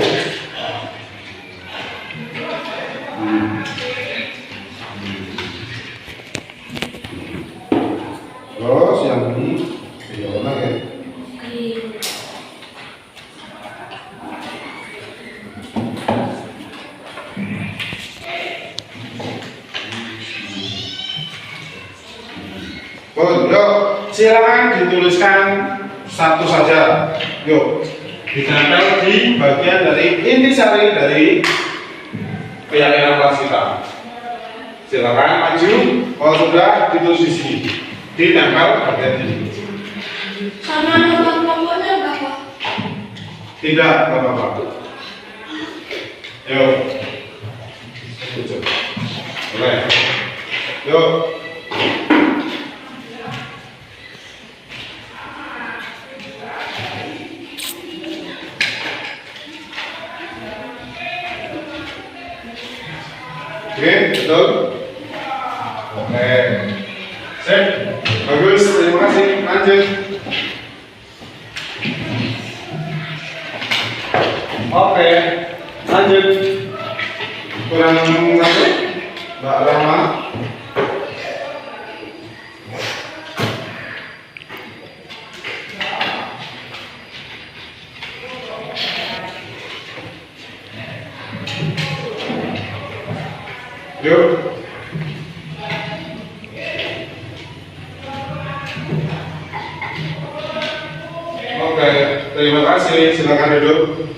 Terus yang ini bagaimana ya? Oh, yuk, silakan dituliskan satu saja. Yuk, ditempel di bagian dari intisari dari keyakinan kelas kita. Silakan maju. Kalau sudah ditulis di sini, ditempel bagian ini. Sama nomor kelompoknya berapa? Tidak, Bapak. Yuk. Boleh. Yuk. Oke, betul. Oke. Sip. Bagus, terima kasih. Lanjut. Oke, lanjut. Kurang satu, Mbak Rama. Yuk. Oke, terima kasih. Silakan duduk.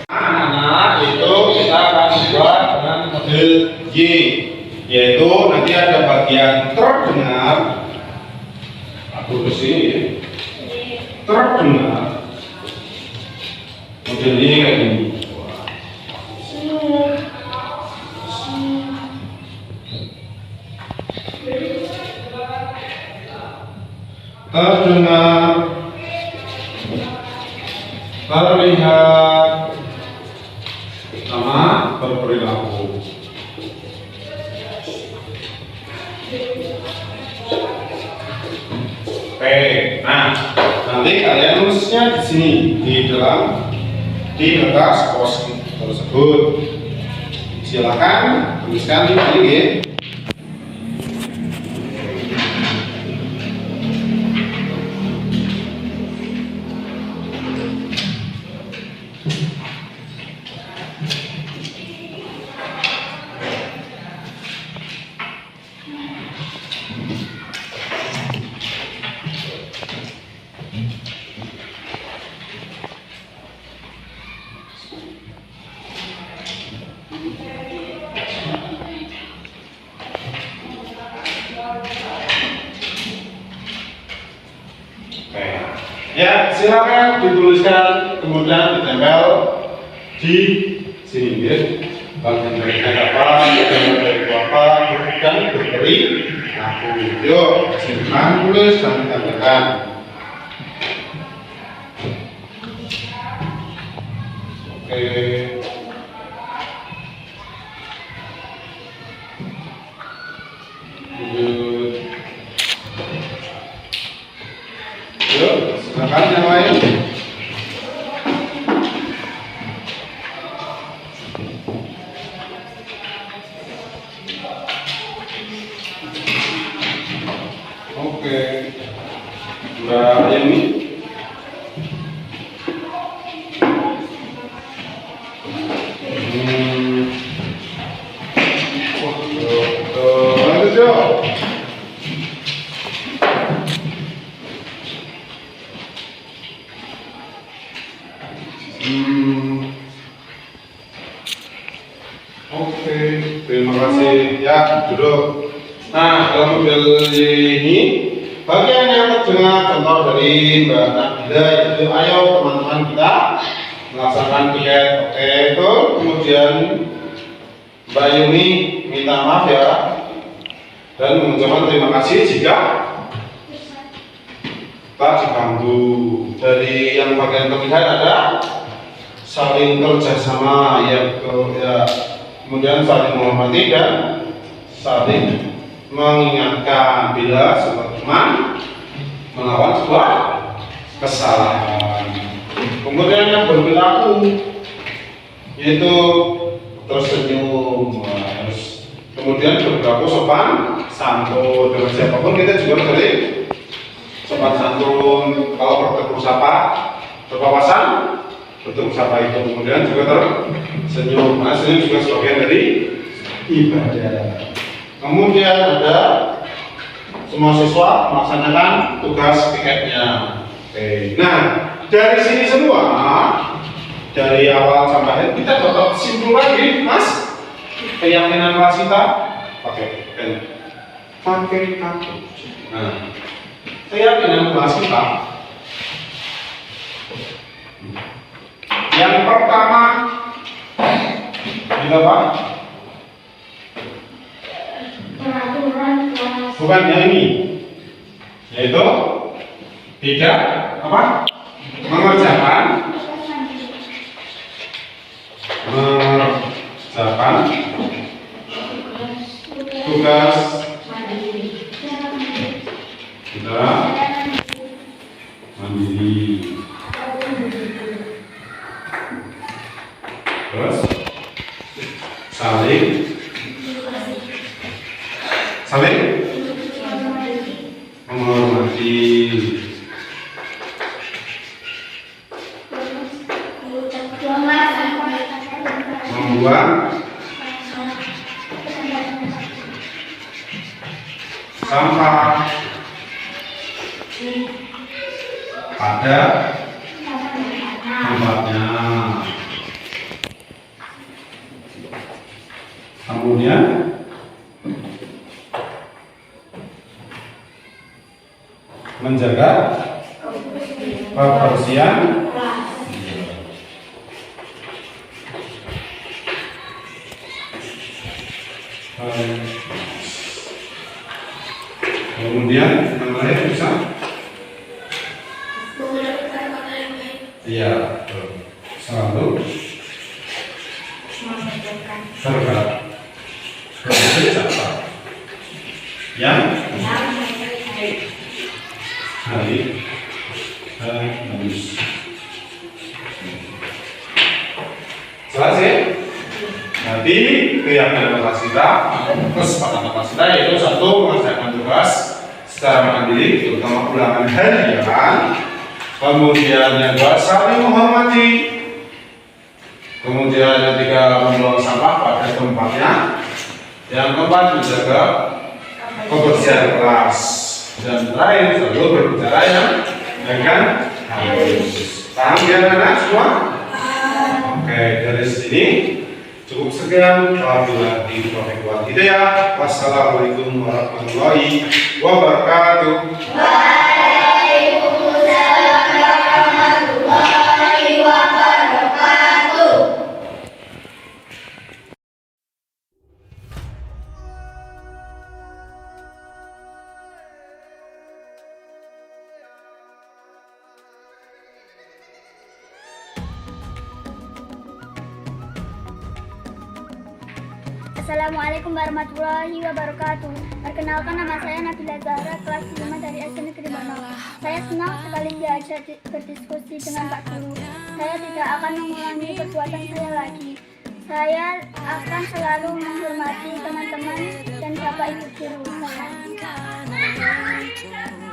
Anak itu kita akan buat dengan model Y, yaitu nanti ada bagian terdengar. Aku ke sini. Terdengar. Model Y kayak gini. Terdengar, terlihat, sama berperilaku. Oke, nah nanti kalian nulisnya di sini di kertas pos tersebut. Silakan tuliskan ini ya. Ya, silakan dituliskan kemudian ditempel di sini ya. Bagian dari apa, bagian dari apa, dan beri aku. Yuk, silakan tulis dan ditempelkan. Oke. Yuk, silakan yang lain. Oke. Mbak Yeni. Lanjut yuk. Oke, terima kasih. Ya, duduk. Nah, dalam model ini bagian yang terdengar contoh dari Mbak Nabila yaitu ayo teman-teman kita melaksanakan diet. Oke, itu kemudian Mbak Yuni minta maaf ya dan mengucapkan terima kasih jika tak diganggu. Dari yang bagian terlihat ada saling kerjasama ya, kemudian saling menghormati dan saling mengingatkan bila sebuah teman melawan sebuah kesalahan. Kemudian yang berperilaku yaitu tersenyum, kemudian berperilaku sopan santun dengan siapapun kita juga sering sopan santun. Kalau bertegur sapa berpapasan bertegur sapa itu kemudian juga tersenyum. Nah, senyum juga sebagian dari ibadah. Kemudian ada semua siswa melaksanakan tugas piketnya. Oke. Nah, dari sini semua, dari awal sampai akhir kita dapat simpul lagi, Mas. Keyakinan kelas kita pakai pen, pakai kartu. Nah, keyakinan kelas kita yang pertama juga Pak. Bukan yang ini, yaitu tidak apa mengerjakan tugas kita mandiri. Terus saling menghormati. Membuang sampah pada tempatnya. Kemudian menjaga kebersihan kemudian yang lain bisa iya selalu berkata yang hari bagus. Selesai. Nanti keyakinan kelas kita, kesepakatan kelas kita yaitu satu mengerjakan tugas secara mandiri, terutama ulangan harian. Kemudian yang kedua saling menghormati. Kemudian yang ketiga membuang sampah pada tempatnya. Yang keempat menjaga kebersihan kelas. Dan terakhir selalu berbicara yang dengan halus. Paham ya anak semua? Oke, dari sini cukup sekian. Wabillahi taufiq wal hidayah. Wassalamualaikum warahmatullahi wabarakatuh. Waalaikumsalam warahmatullahi wabarakatuh. Assalamualaikum warahmatullahi wabarakatuh. Perkenalkan, nama saya Nabila Zahra, kelas 5 dari SD Negeri Bono. Saya senang sekali diajak berdiskusi dengan Pak Guru. Saya tidak akan mengulangi perbuatan saya lagi. Saya akan selalu menghormati teman-teman dan Bapak Ibu guru saya. wabarakatuh.